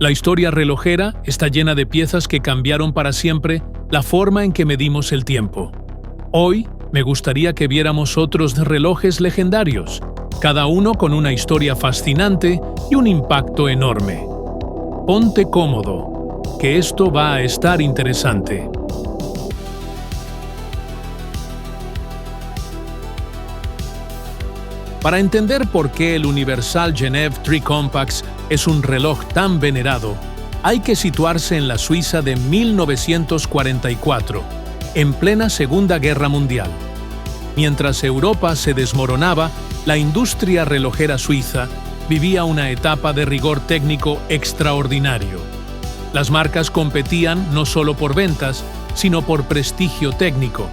La historia relojera está llena de piezas que cambiaron para siempre la forma en que medimos el tiempo. Hoy, me gustaría que viéramos otros relojes legendarios, cada uno con una historia fascinante y un impacto enorme. Ponte cómodo, que esto va a estar interesante. Para entender por qué el Universal Genève 3 Compacts es un reloj tan venerado, hay que situarse en la Suiza de 1944, en plena Segunda Guerra Mundial. Mientras Europa se desmoronaba, la industria relojera suiza vivía una etapa de rigor técnico extraordinario. Las marcas competían no solo por ventas, sino por prestigio técnico,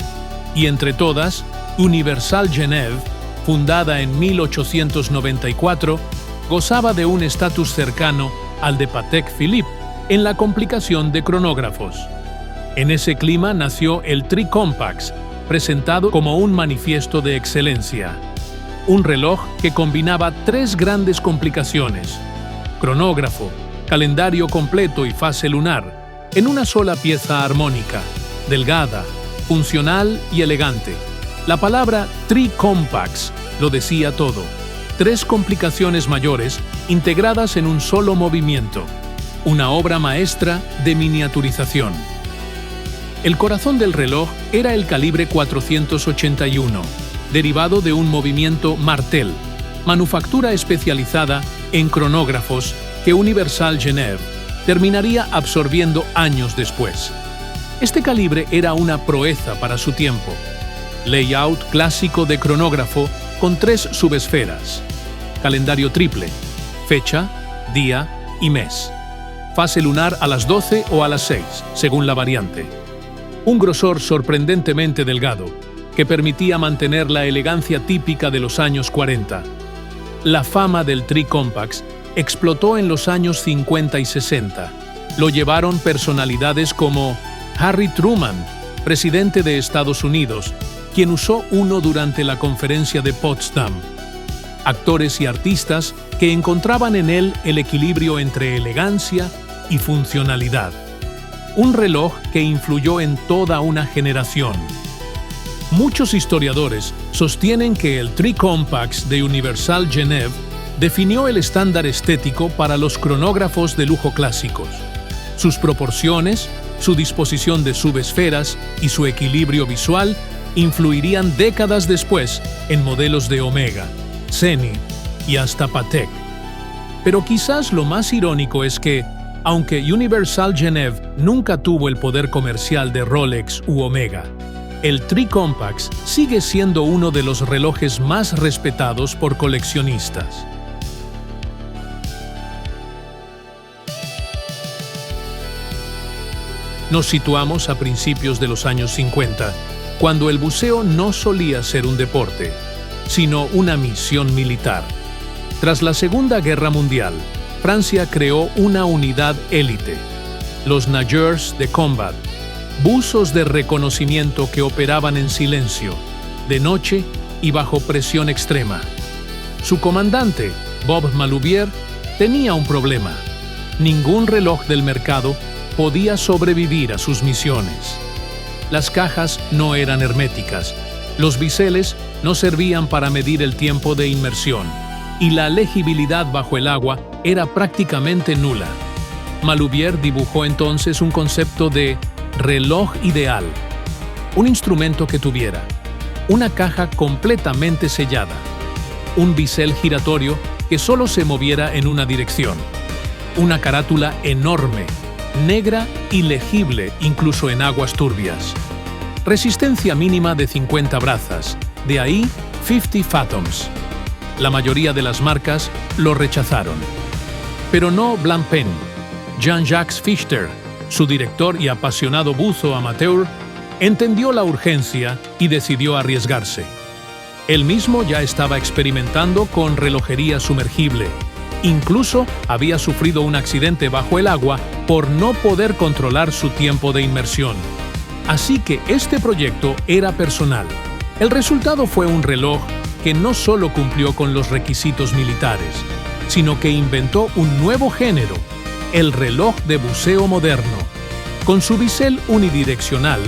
y entre todas, Universal Genève, fundada en 1894, gozaba de un estatus cercano al de Patek Philippe en la complicación de cronógrafos. En ese clima nació el 3 Compacts, presentado como un manifiesto de excelencia. Un reloj que combinaba tres grandes complicaciones: cronógrafo, calendario completo y fase lunar, en una sola pieza armónica, delgada, funcional y elegante. La palabra 3 Compacts lo decía todo. Tres complicaciones mayores integradas en un solo movimiento. Una obra maestra de miniaturización. El corazón del reloj era el calibre 481, derivado de un movimiento Martel, manufactura especializada en cronógrafos que Universal Genève terminaría absorbiendo años después. Este calibre era una proeza para su tiempo. Layout clásico de cronógrafo con tres subesferas. Calendario triple, fecha, día y mes. Fase lunar a las 12 o a las 6, según la variante. Un grosor sorprendentemente delgado, que permitía mantener la elegancia típica de los años 40. La fama del 3 Compacts explotó en los años 50 y 60. Lo llevaron personalidades como Harry Truman, presidente de Estados Unidos, quien usó uno durante la conferencia de Potsdam. Actores y artistas que encontraban en él el equilibrio entre elegancia y funcionalidad. Un reloj que influyó en toda una generación. Muchos historiadores sostienen que el 3 Compacts de Universal Genève definió el estándar estético para los cronógrafos de lujo clásicos. Sus proporciones, su disposición de subesferas y su equilibrio visual influirían décadas después en modelos de Omega, Zenith y hasta Patek. Pero quizás lo más irónico es que, aunque Universal Genève nunca tuvo el poder comercial de Rolex u Omega, el 3 Compacts sigue siendo uno de los relojes más respetados por coleccionistas. Nos situamos a principios de los años 50, cuando el buceo no solía ser un deporte, sino una misión militar. Tras la Segunda Guerra Mundial, Francia creó una unidad élite, los Nageurs de Combat, buzos de reconocimiento que operaban en silencio, de noche y bajo presión extrema. Su comandante, Bob Maloubier, tenía un problema. Ningún reloj del mercado podía sobrevivir a sus misiones. Las cajas no eran herméticas, los biseles no servían para medir el tiempo de inmersión, y la legibilidad bajo el agua era prácticamente nula. Maloubier dibujó entonces un concepto de reloj ideal, un instrumento que tuviera una caja completamente sellada, un bisel giratorio que solo se moviera en una dirección, una carátula enorme, negra y legible incluso en aguas turbias. Resistencia mínima de 50 brazas, de ahí 50 Fathoms. La mayoría de las marcas lo rechazaron. Pero no Blancpain. Jean-Jacques Fichter, su director y apasionado buzo amateur, entendió la urgencia y decidió arriesgarse. Él mismo ya estaba experimentando con relojería sumergible. Incluso había sufrido un accidente bajo el agua por no poder controlar su tiempo de inmersión. Así que este proyecto era personal. El resultado fue un reloj que no solo cumplió con los requisitos militares, sino que inventó un nuevo género, el reloj de buceo moderno. Con su bisel unidireccional,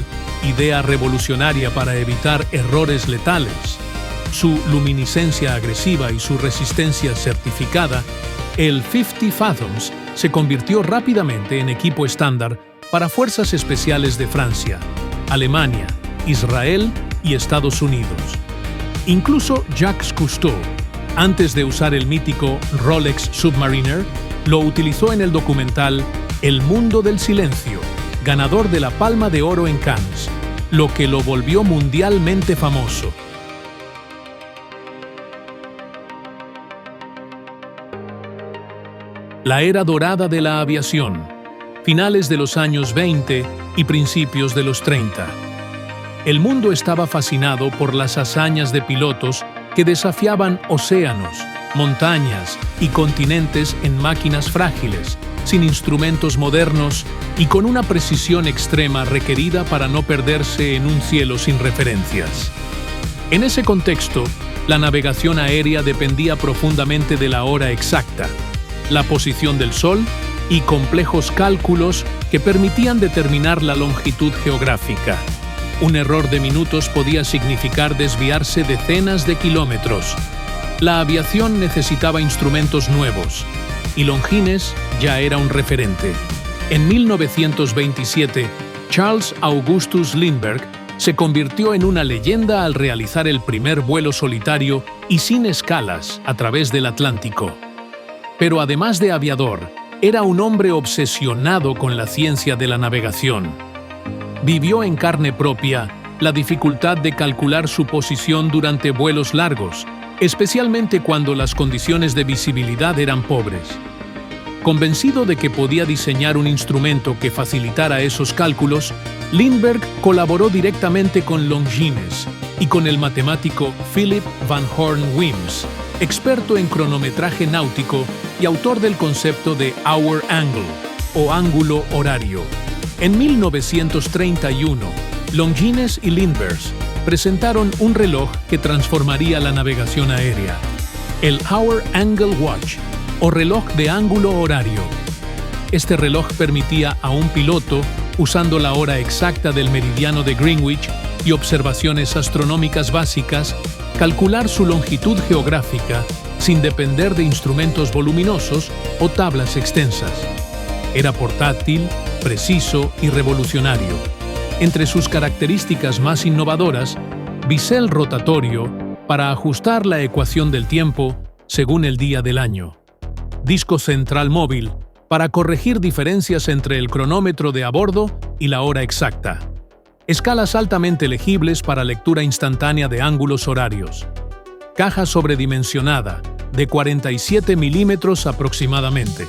idea revolucionaria para evitar errores letales, su luminiscencia agresiva y su resistencia certificada, el 50 Fathoms se convirtió rápidamente en equipo estándar para fuerzas especiales de Francia, Alemania, Israel y Estados Unidos. Incluso Jacques Cousteau, antes de usar el mítico Rolex Submariner, lo utilizó en el documental El mundo del silencio, ganador de la Palma de Oro en Cannes, lo que lo volvió mundialmente famoso. La era dorada de la aviación, finales de los años 20 y principios de los 30. El mundo estaba fascinado por las hazañas de pilotos que desafiaban océanos, montañas y continentes en máquinas frágiles, sin instrumentos modernos y con una precisión extrema requerida para no perderse en un cielo sin referencias. En ese contexto, la navegación aérea dependía profundamente de la hora exacta, la posición del Sol y complejos cálculos que permitían determinar la longitud geográfica. Un error de minutos podía significar desviarse decenas de kilómetros. La aviación necesitaba instrumentos nuevos, y Longines ya era un referente. En 1927, Charles Augustus Lindbergh se convirtió en una leyenda al realizar el primer vuelo solitario y sin escalas a través del Atlántico. Pero además de aviador, era un hombre obsesionado con la ciencia de la navegación. Vivió en carne propia la dificultad de calcular su posición durante vuelos largos, especialmente cuando las condiciones de visibilidad eran pobres. Convencido de que podía diseñar un instrumento que facilitara esos cálculos, Lindbergh colaboró directamente con Longines y con el matemático Philip van Horn Wimms, experto en cronometraje náutico y autor del concepto de Hour Angle, o ángulo horario. En 1931, Longines y Lindbergh presentaron un reloj que transformaría la navegación aérea, el Hour Angle Watch, o reloj de ángulo horario. Este reloj permitía a un piloto, usando la hora exacta del meridiano de Greenwich y observaciones astronómicas básicas, calcular su longitud geográfica sin depender de instrumentos voluminosos o tablas extensas. Era portátil, preciso y revolucionario. Entre sus características más innovadoras, bisel rotatorio para ajustar la ecuación del tiempo según el día del año. Disco central móvil para corregir diferencias entre el cronómetro de a bordo y la hora exacta. Escalas altamente legibles para lectura instantánea de ángulos horarios. Caja sobredimensionada, de 47 milímetros aproximadamente,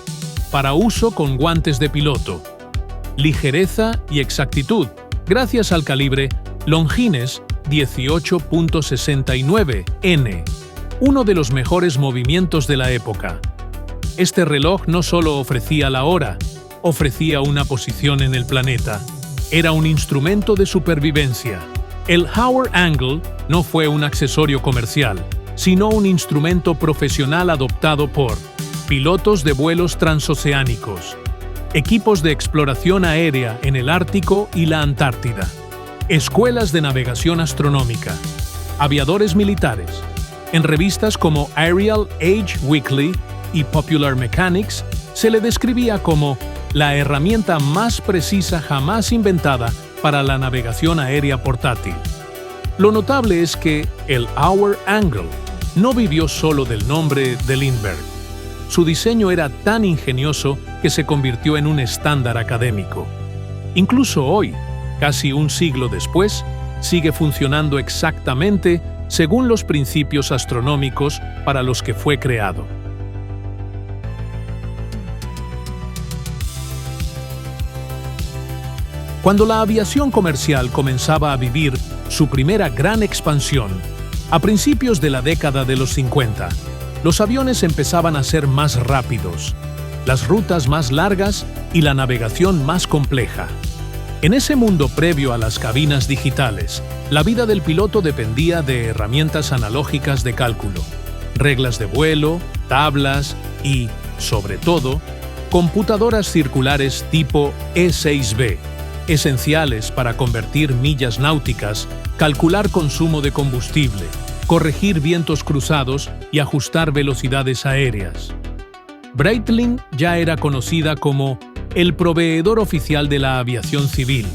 para uso con guantes de piloto. Ligereza y exactitud, gracias al calibre Longines 18.69 N, uno de los mejores movimientos de la época. Este reloj no solo ofrecía la hora, ofrecía una posición en el planeta. Era un instrumento de supervivencia. El Hour Angle no fue un accesorio comercial, sino un instrumento profesional adoptado por pilotos de vuelos transoceánicos, equipos de exploración aérea en el Ártico y la Antártida, escuelas de navegación astronómica, aviadores militares. En revistas como Aerial Age Weekly y Popular Mechanics se le describía como la herramienta más precisa jamás inventada para la navegación aérea portátil. Lo notable es que el Hour Angle no vivió solo del nombre de Lindbergh. Su diseño era tan ingenioso que se convirtió en un estándar académico. Incluso hoy, casi un siglo después, sigue funcionando exactamente según los principios astronómicos para los que fue creado. Cuando la aviación comercial comenzaba a vivir su primera gran expansión, a principios de la década de los 50, los aviones empezaban a ser más rápidos, las rutas más largas y la navegación más compleja. En ese mundo previo a las cabinas digitales, la vida del piloto dependía de herramientas analógicas de cálculo, reglas de vuelo, tablas y, sobre todo, Computadoras circulares tipo E6B, esenciales para convertir millas náuticas, calcular consumo de combustible, corregir vientos cruzados y ajustar velocidades aéreas. Breitling ya era conocida como el proveedor oficial de la aviación civil,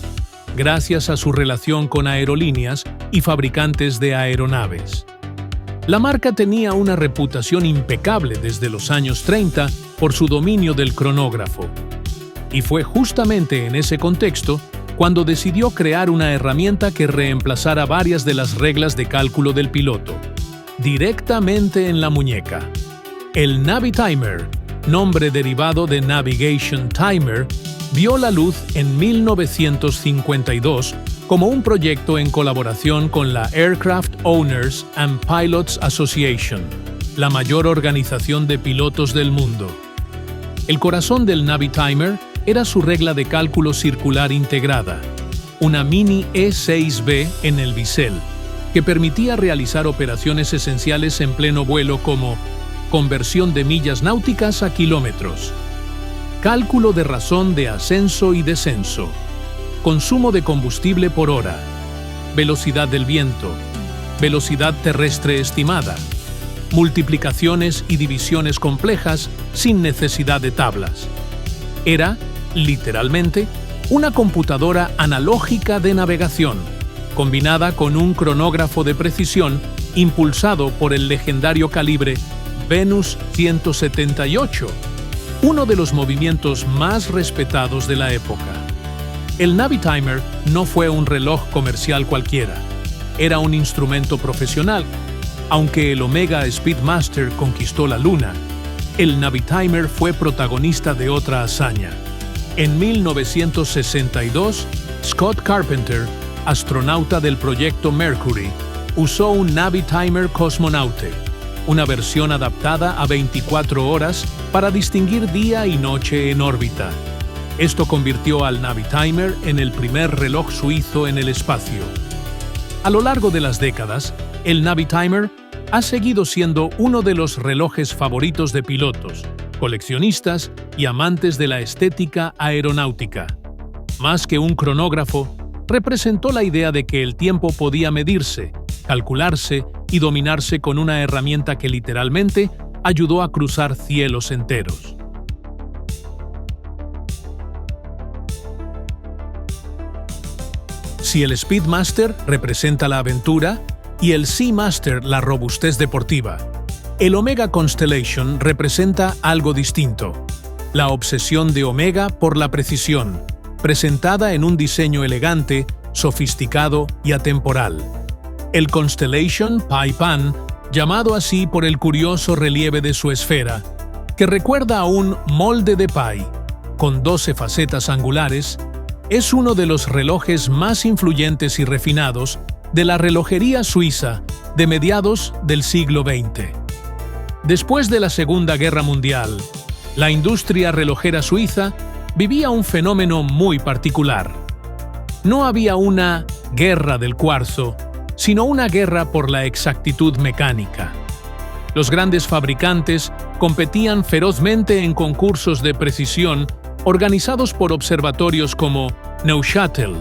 gracias a su relación con aerolíneas y fabricantes de aeronaves. La marca tenía una reputación impecable desde los años 30 por su dominio del cronógrafo. Y fue justamente en ese contexto cuando decidió crear una herramienta que reemplazara varias de las reglas de cálculo del piloto, directamente en la muñeca. El Navitimer, nombre derivado de Navigation Timer, vio la luz en 1952 como un proyecto en colaboración con la Aircraft Owners and Pilots Association, la mayor organización de pilotos del mundo. El corazón del Navitimer era su regla de cálculo circular integrada, una mini E6B en el bisel, que permitía realizar operaciones esenciales en pleno vuelo como conversión de millas náuticas a kilómetros, cálculo de razón de ascenso y descenso, consumo de combustible por hora, velocidad del viento, velocidad terrestre estimada, multiplicaciones y divisiones complejas sin necesidad de tablas. Era, literalmente, una computadora analógica de navegación, combinada con un cronógrafo de precisión impulsado por el legendario calibre Venus 178, uno de los movimientos más respetados de la época. El Navitimer no fue un reloj comercial cualquiera, era un instrumento profesional. Aunque el Omega Speedmaster conquistó la Luna, el Navitimer fue protagonista de otra hazaña. En 1962, Scott Carpenter, astronauta del proyecto Mercury, usó un Navitimer Cosmonaute, una versión adaptada a 24 horas para distinguir día y noche en órbita. Esto convirtió al Navitimer en el primer reloj suizo en el espacio. A lo largo de las décadas, el Navitimer ha seguido siendo uno de los relojes favoritos de pilotos, coleccionistas y amantes de la estética aeronáutica. Más que un cronógrafo, representó la idea de que el tiempo podía medirse, calcularse y dominarse con una herramienta que literalmente ayudó a cruzar cielos enteros. Si el Speedmaster representa la aventura y el Seamaster la robustez deportiva, el Omega Constellation representa algo distinto: la obsesión de Omega por la precisión, presentada en un diseño elegante, sofisticado y atemporal. El Constellation Pie Pan, llamado así por el curioso relieve de su esfera, que recuerda a un molde de pie, con 12 facetas angulares, es uno de los relojes más influyentes y refinados de la relojería suiza de mediados del siglo XX. Después de la Segunda Guerra Mundial, la industria relojera suiza vivía un fenómeno muy particular. No había una guerra del cuarzo, sino una guerra por la exactitud mecánica. Los grandes fabricantes competían ferozmente en concursos de precisión organizados por observatorios como Neuchâtel,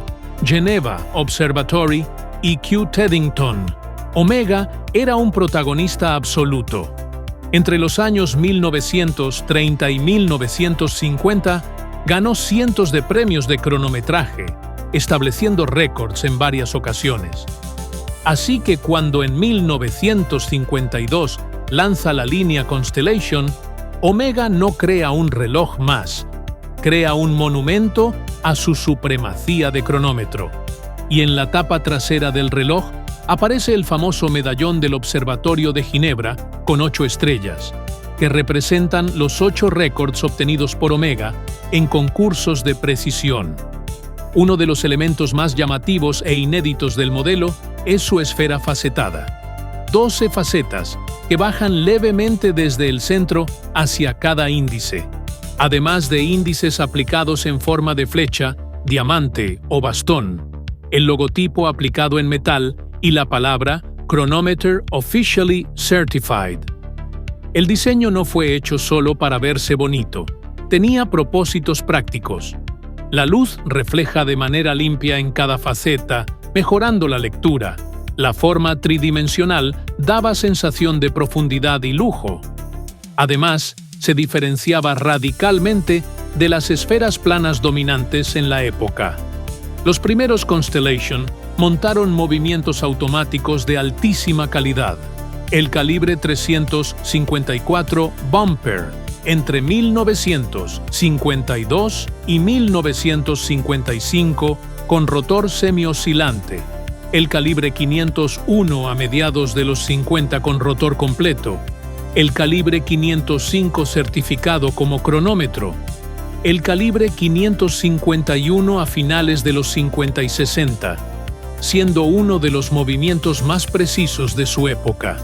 Geneva Observatory y Kew Teddington. Omega era un protagonista absoluto. Entre los años 1930 y 1950, ganó cientos de premios de cronometraje, estableciendo récords en varias ocasiones. Así que cuando en 1952 lanza la línea Constellation, Omega no crea un reloj más, crea un monumento a su supremacía de cronómetro. Y en la tapa trasera del reloj aparece el famoso medallón del Observatorio de Ginebra con 8 estrellas, que representan los 8 récords obtenidos por Omega en concursos de precisión. Uno de los elementos más llamativos e inéditos del modelo es su esfera facetada. 12 facetas que bajan levemente desde el centro hacia cada índice, además de índices aplicados en forma de flecha, diamante o bastón, el logotipo aplicado en metal y la palabra Chronometer Officially Certified. El diseño no fue hecho solo para verse bonito. tenía propósitos prácticos. La luz refleja de manera limpia en cada faceta, mejorando la lectura. La forma tridimensional daba sensación de profundidad y lujo. Además, se diferenciaba radicalmente de las esferas planas dominantes en la época. Los primeros Constellation montaron movimientos automáticos de altísima calidad. El calibre 354 Bumper, entre 1952 y 1955, con rotor semioscilante. El calibre 501 a mediados de los 50 con rotor completo. El calibre 505 certificado como cronómetro. El calibre 551 a finales de los 50 y 60, siendo uno de los movimientos más precisos de su época.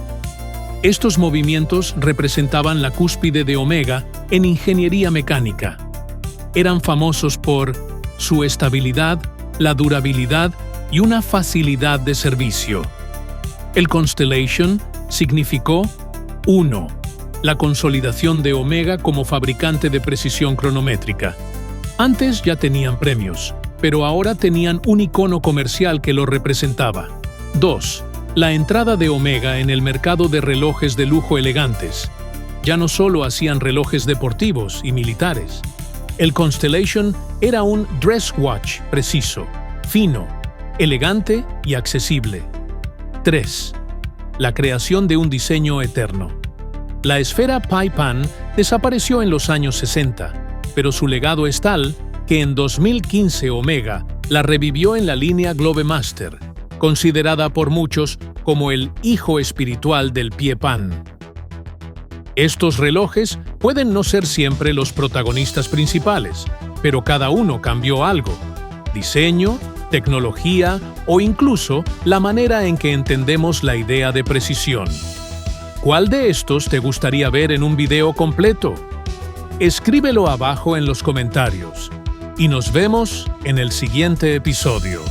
Estos movimientos representaban la cúspide de Omega en ingeniería mecánica. Eran famosos por su estabilidad, la durabilidad y una facilidad de servicio. El Constellation significó 1. La consolidación de Omega como fabricante de precisión cronométrica. Antes ya tenían premios, pero ahora tenían un icono comercial que lo representaba. 2. La entrada de Omega en el mercado de relojes de lujo elegantes. Ya no solo hacían relojes deportivos y militares. El Constellation era un dress watch preciso, fino, elegante y accesible. 3. La creación de un diseño eterno. La esfera Pi-Pan desapareció en los años 60, pero su legado es tal que en 2015 Omega la revivió en la línea Globemaster, considerada por muchos como el hijo espiritual del pie pan. Estos relojes pueden no ser siempre los protagonistas principales, pero cada uno cambió algo: diseño, tecnología o incluso la manera en que entendemos la idea de precisión. ¿Cuál de estos te gustaría ver en un video completo? Escríbelo abajo en los comentarios. Y nos vemos en el siguiente episodio.